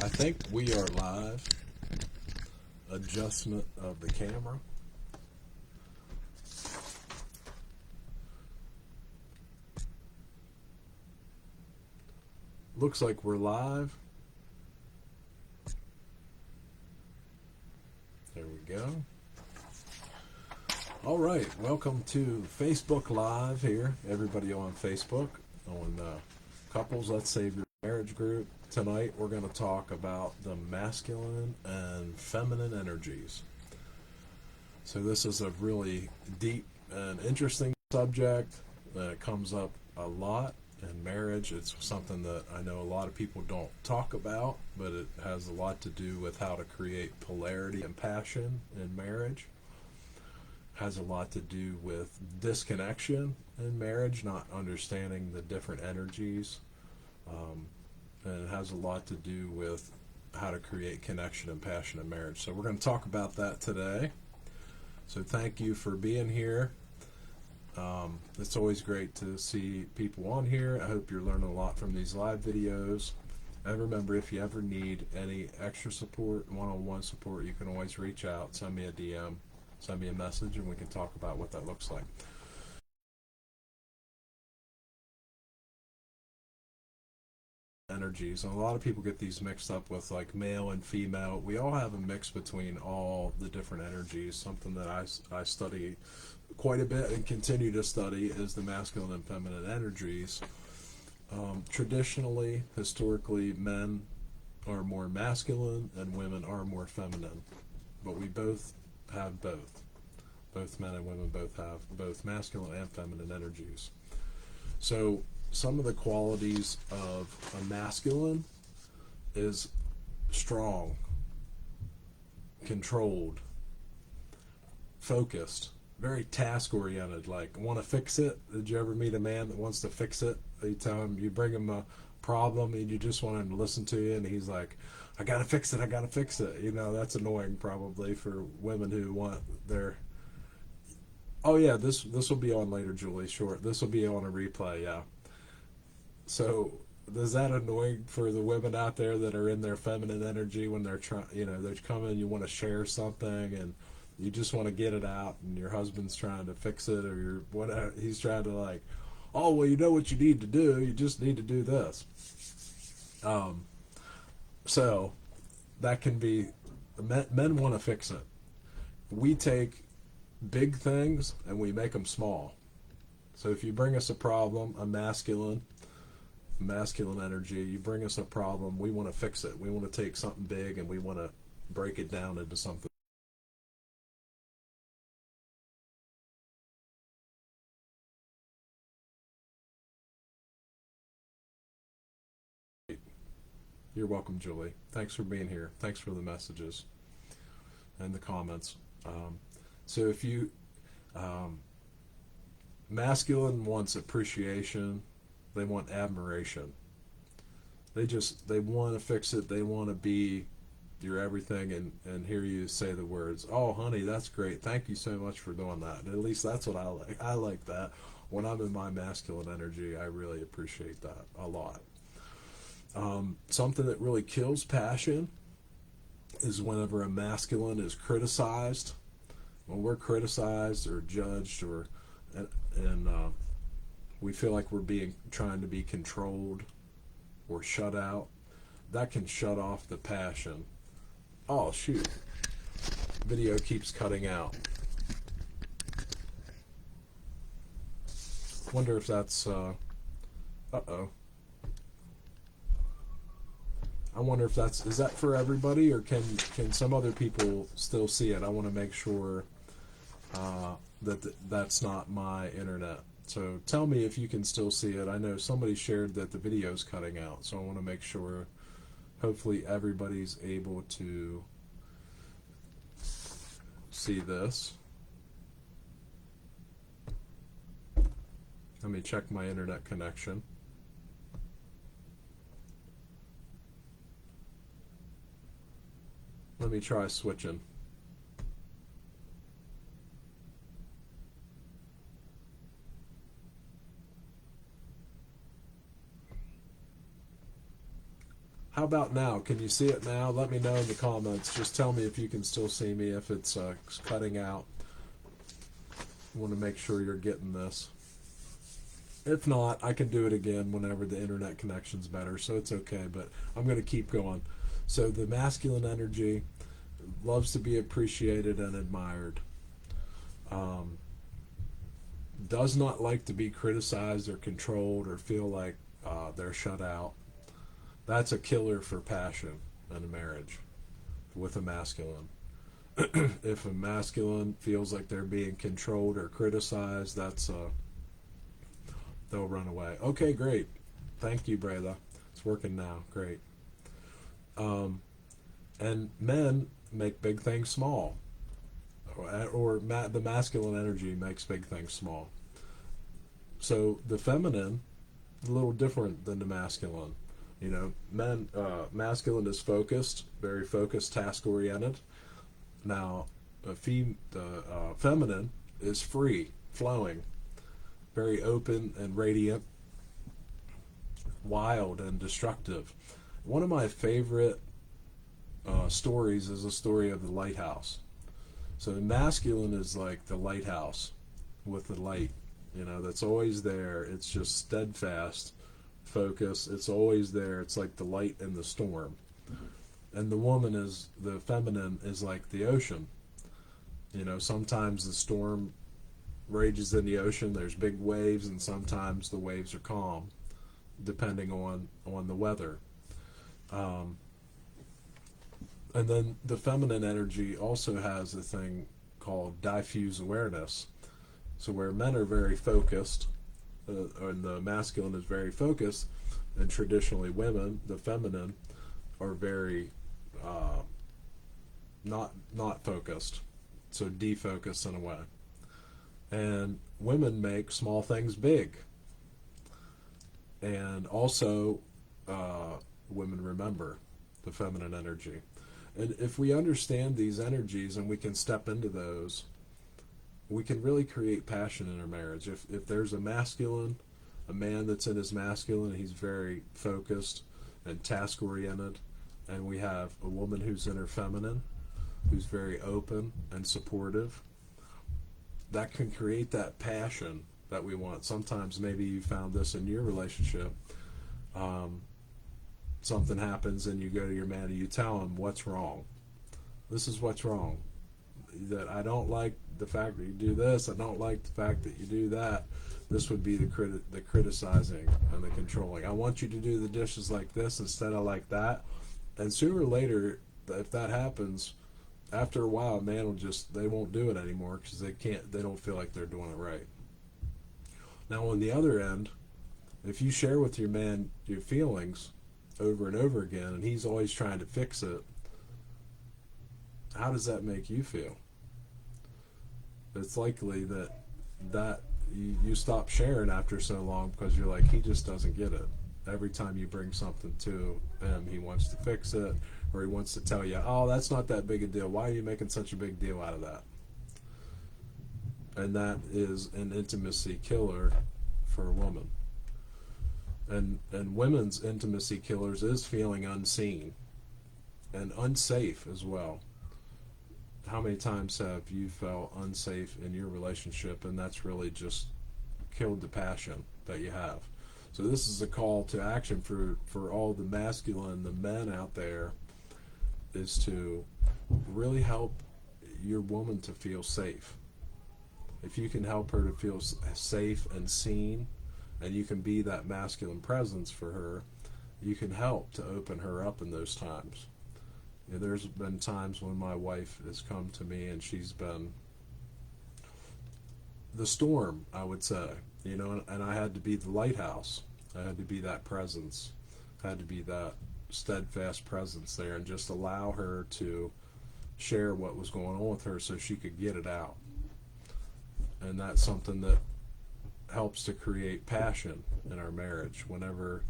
I think we are live. Adjustment of the camera. Looks like we're live. There we go. All right, welcome to Facebook Live here. Everybody on Facebook, on Couples Let's Save Your Marriage group. Tonight we're going to talk about the masculine and feminine energies. So this is a really deep and interesting subject that comes up a lot in marriage. It's something that I know a lot of people don't talk about, but it has a lot to do with how to create polarity and passion in marriage. Has a lot to do with disconnection in marriage, not understanding the different energies. And it has a lot to do with how to create connection and passion in marriage. So we're going to talk about that today. So thank you for being here. It's always great to see people on here. I hope you're learning a lot from these live videos. And remember, if you ever need any extra support, one-on-one support, you can always reach out, send me a DM, send me a message, and we can talk about what that looks like. Energies, and a lot of people get these mixed up with like male and female. We all have a mix between all the different energies. Something that I study quite a bit and continue to study is the masculine and feminine energies. Traditionally, historically, men are more masculine and women are more feminine, but we both have both. Both men and women both have both masculine and feminine energies. So some of the qualities of a masculine is strong, controlled, focused, very task oriented, like want to fix it. Did you ever meet a man that wants to fix it? You tell him, you bring him a problem and you just want him to listen to you, and he's like, I gotta fix it, I gotta fix it. You know, that's annoying probably for women who want their, oh yeah, this will be on later, Julie, sure, this will be on a replay, yeah. So is that annoying for the women out there that are in their feminine energy when they're trying, you know, they're coming, you want to share something and you just want to get it out, and your husband's trying to fix it, or your whatever, he's trying to like, oh well, you know what you need to do, you just need to do this. So that can be, men want to fix it. We take big things and we make them small. So if you bring us a problem, a masculine energy, you bring us a problem, we want to fix it. We want to take something big and we want to break it down into something. You're welcome, Julie. Thanks for being here. Thanks for the messages and the comments. So if you, masculine wants appreciation, they want admiration. They want to fix it. They want to be your everything, and hear you say the words, oh honey, that's great, thank you so much for doing that. And at least that's what I like. I like that. When I'm in my masculine energy, I really appreciate that a lot. Something that really kills passion is whenever a masculine is criticized. When we're criticized or judged, or and we feel like we're being trying to be controlled or shut out, that can shut off the passion. Oh shoot, video keeps cutting out. Wonder if that's uh-oh. I wonder if is that for everybody, or can some other people still see it? I want to make sure that's not my internet. So tell me if you can still see it. I know somebody shared that the video's cutting out, so I want to make sure hopefully everybody's able to see this. Let me check my internet connection. Let me try switching. How about now? Can you see it now? Let me know in the comments. Just tell me if you can still see me, if it's cutting out. I want to make sure you're getting this. If not, I can do it again whenever the internet connection's better, so it's okay, but I'm going to keep going. So the masculine energy loves to be appreciated and admired. Does not like to be criticized or controlled or feel like they're shut out. That's a killer for passion in a marriage with a masculine. If a masculine feels like they're being controlled or criticized, that's they'll run away. Okay, great. Thank you, Brayla. It's working now. Great. And men make big things small, or the masculine energy makes big things small. So the feminine, a little different than the masculine. You know, masculine is focused, very focused, task oriented. Now, the feminine is free, flowing, very open and radiant, wild and destructive. One of my favorite stories is a story of the lighthouse. So the masculine is like the lighthouse with the light, you know, that's always there. It's just steadfast focus. It's always there. It's like the light in the storm. And the feminine is like the ocean. You know, sometimes the storm rages in the ocean. There's big waves, and sometimes the waves are calm, depending on the weather. And then the feminine energy also has a thing called diffuse awareness. So where men are very focused, and the masculine is very focused, and traditionally women, the feminine, are very not focused, so defocused in a way. And women make small things big. And also, women remember the feminine energy. And if we understand these energies and we can step into those, we can really create passion in our marriage. If there's a masculine, a man that's in his masculine, he's very focused and task-oriented, and we have a woman who's in her feminine, who's very open and supportive, that can create that passion that we want. Sometimes maybe you found this in your relationship. Something happens and you go to your man and you tell him what's wrong. This is what's wrong. That I don't like the fact that you do this. I don't like the fact that you do that. This would be the criticizing and the controlling. I want you to do the dishes like this instead of like that. And sooner or later, if that happens, after a while, a man they won't do it anymore because they don't feel like they're doing it right. Now, on the other end, if you share with your man your feelings over and over again, and he's always trying to fix it, how does that make you feel? It's likely that you stop sharing after so long because you're like, he just doesn't get it. Every time you bring something to him, he wants to fix it, or he wants to tell you, oh, that's not that big a deal. Why are you making such a big deal out of that? And that is an intimacy killer for a woman. And women's intimacy killers is feeling unseen and unsafe as well. How many times have you felt unsafe in your relationship, and that's really just killed the passion that you have? So this is a call to action for all the masculine, the men out there, is to really help your woman to feel safe. If you can help her to feel safe and seen, and you can be that masculine presence for her, you can help to open her up in those times. You know, there's been times when my wife has come to me and she's been the storm, I would say, you know, and I had to be the lighthouse. I had to be that presence. I had to be that steadfast presence there and just allow her to share what was going on with her so she could get it out. And that's something that helps to create passion in our marriage. Whenever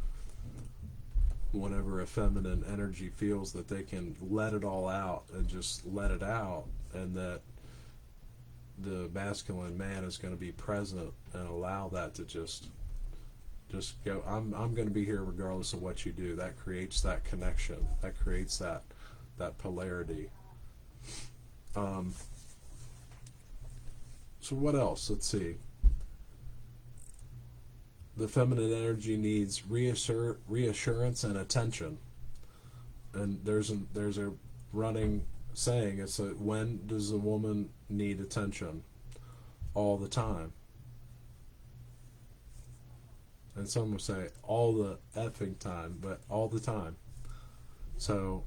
a feminine energy feels that they can let it all out and just let it out, and that the masculine man is going to be present and allow that to just Just go. I'm going to be here regardless of what you do. That creates that connection. That creates that polarity. So what else? Let's see. The feminine energy needs reassurance and attention. And there's a running saying. It's when does a woman need attention? All the time. And some will say all the effing time, but all the time. So,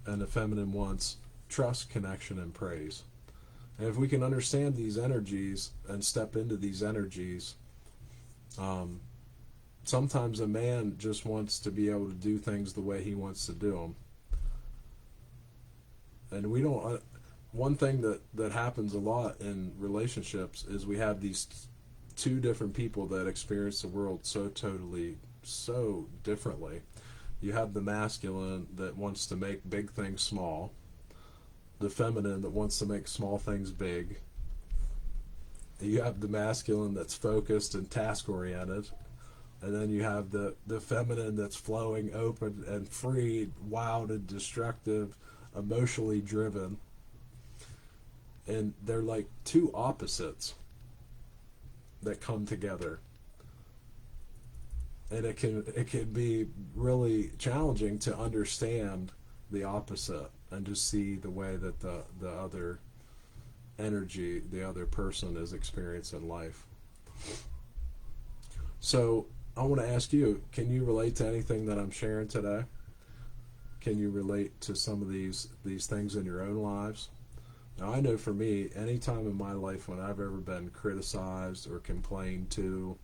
and the feminine wants trust, connection, and praise. And if we can understand these energies and step into these energies, sometimes a man just wants to be able to do things the way he wants to do them. And we don't, one thing that happens a lot in relationships is we have these two different people that experience the world so differently. You have the masculine that wants to make big things small, the feminine that wants to make small things big. You have the masculine that's focused and task oriented, and then you have the feminine that's flowing, open and free, wild and destructive, emotionally driven. And they're like two opposites that come together. And it can be really challenging to understand the opposite and to see the way that the other energy, the other person is experiencing life. So I want to ask you, can you relate to anything that I'm sharing today? Can you relate to some of these things in your own lives? Now, I know for me, any time in my life when I've ever been criticized or complained to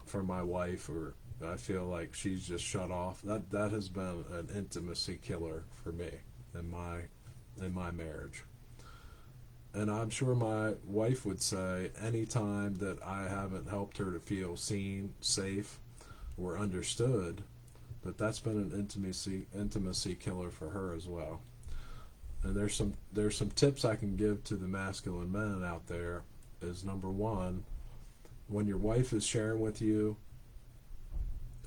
from my wife, or I feel like she's just shut off, that has been an intimacy killer for me in my marriage. And I'm sure my wife would say any time that I haven't helped her to feel seen, safe, or understood, that's been an intimacy killer for her as well. And there's some tips I can give to the masculine men out there. Is number one, when your wife is sharing with you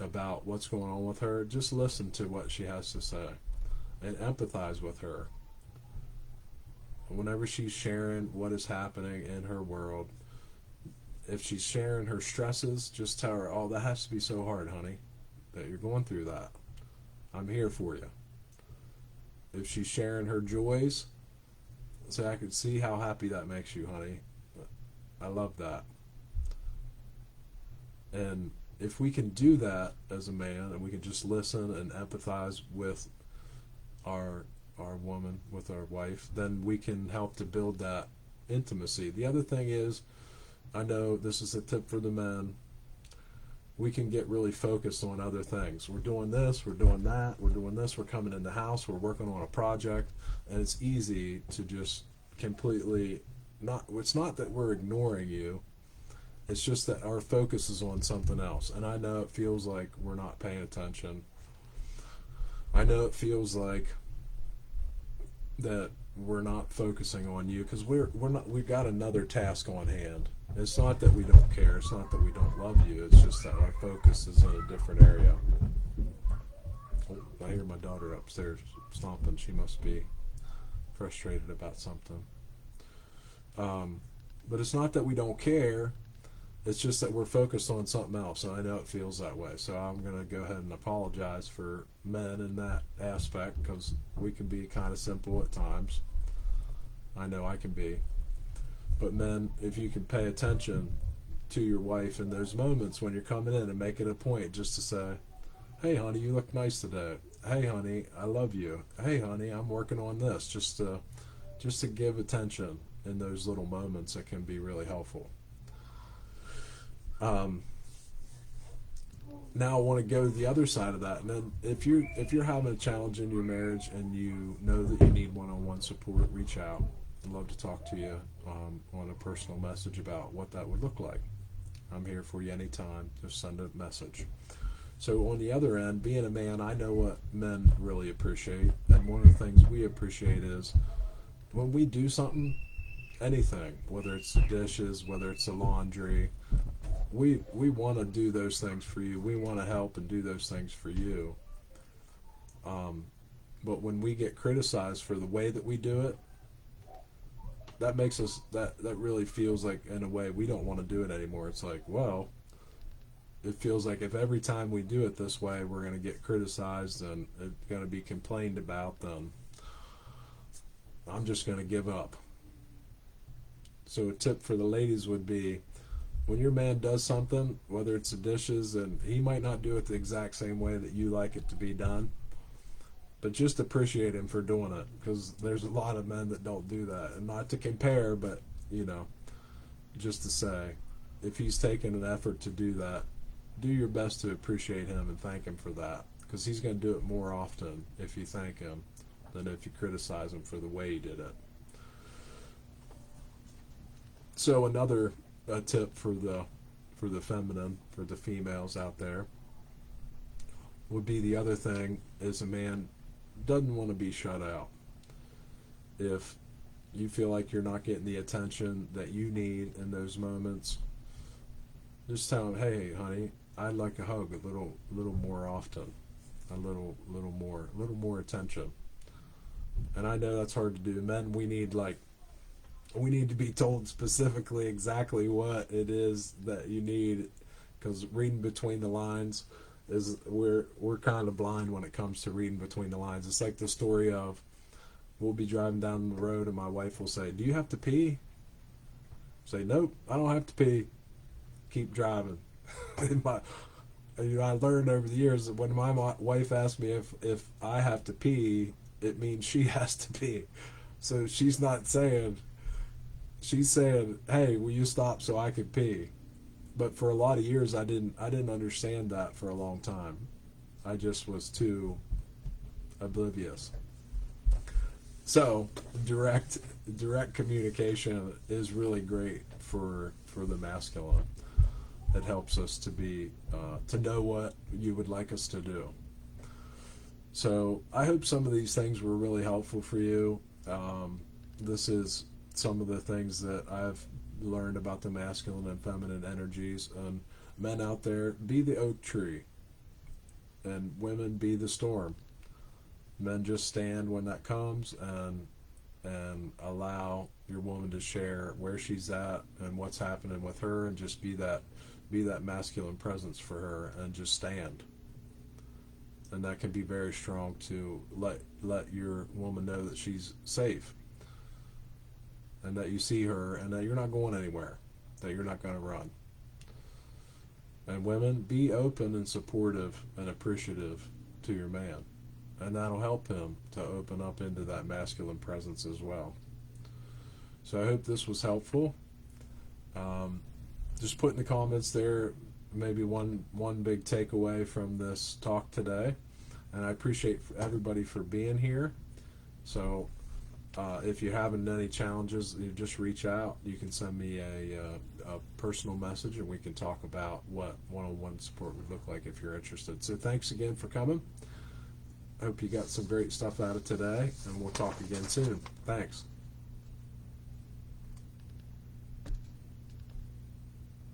about what's going on with her, just listen to what she has to say and empathize with her. Whenever she's sharing what is happening in her world, if she's sharing her stresses, just tell her, oh, that has to be so hard, honey, that you're going through that. I'm here for you. If she's sharing her joys, say, I could see how happy that makes you, honey. I love that. And if we can do that as a man, and we can just listen and empathize with our woman, with our wife, then we can help to build that intimacy. The other thing is, I know this is a tip for the men, we can get really focused on other things. We're doing this, we're doing that, we're doing this, we're coming in the house, we're working on a project, and it's easy to just completely it's not that we're ignoring you, it's just that our focus is on something else. And I know it feels like we're not paying attention. I know it feels like that we're not focusing on you because we've got another task on hand. It's not that we don't care, it's not that we don't love you, it's just that our focus is in a different area. Oh, I hear my daughter upstairs stomping. She must be frustrated about something. But it's not that we don't care, it's just that we're focused on something else, and I know it feels that way. So I'm going to go ahead and apologize for men in that aspect, because we can be kind of simple at times. I know I can be. But men, if you can pay attention to your wife in those moments when you're coming in, and make it a point just to say, hey honey, you look nice today. Hey honey, I love you. Hey honey, I'm working on this. Just to give attention in those little moments, that can be really helpful. Now I want to go to the other side of that. And then if you're having a challenge in your marriage and you know that you need one-on-one support, reach out. I'd love to talk to you on a personal message about what that would look like. I'm here for you anytime. Just send a message. So on the other end, being a man, I know what men really appreciate. And one of the things we appreciate is when we do something, anything, whether it's the dishes, whether it's the laundry, we want to do those things for you. We want to help and do those things for you. But when we get criticized for the way that we do it, that makes us that really feels like, in a way, we don't want to do it anymore. It's like, well, it feels like if every time we do it this way we're going to get criticized and it's going to be complained about, then I'm just going to give up. So a tip for the ladies would be, when your man does something, whether it's the dishes, and he might not do it the exact same way that you like it to be done, but just appreciate him for doing it, because there's a lot of men that don't do that. And not to compare, but just to say, if he's taken an effort to do that, do your best to appreciate him and thank him for that, because he's going to do it more often if you thank him than if you criticize him for the way he did it. So another tip for the feminine, for the females out there, would be, the other thing is, a man doesn't want to be shut out. If you feel like you're not getting the attention that you need in those moments, just tell him, hey honey, I'd like a hug a little more often, a little more attention. And I know that's hard to do. Men, we need to be told specifically exactly what it is that you need, because reading between the lines is, we're kind of blind when it comes to reading between the lines. It's like the story of, we'll be driving down the road and my wife will say, do you have to pee? Say, nope, I don't have to pee. Keep driving. I learned over the years that when my wife asks me if I have to pee, it means she has to pee. So she's saying, hey, will you stop so I can pee? But for a lot of years I didn't understand that for a long time. I just was too oblivious. So direct communication is really great for the masculine. It helps us to be to know what you would like us to do. So I hope some of these things were really helpful for you. This is some of the things that I've learned about the masculine and feminine energies. And men out there, be the oak tree, and women, be the storm. Men, just stand when that comes, and allow your woman to share where she's at and what's happening with her, and just be that masculine presence for her, and just stand. And that can be very strong, to let your woman know that she's safe, and that you see her, and that you're not going anywhere, that you're not going to run. And women, be open and supportive and appreciative to your man, and that'll help him to open up into that masculine presence as well. So I hope this was helpful. Just put in the comments there maybe one big takeaway from this talk today, and I appreciate everybody for being here. So if you're having any challenges, you just reach out. You can send me a personal message, and we can talk about what one-on-one support would look like if you're interested. So thanks again for coming. I hope you got some great stuff out of today, and we'll talk again soon. Thanks.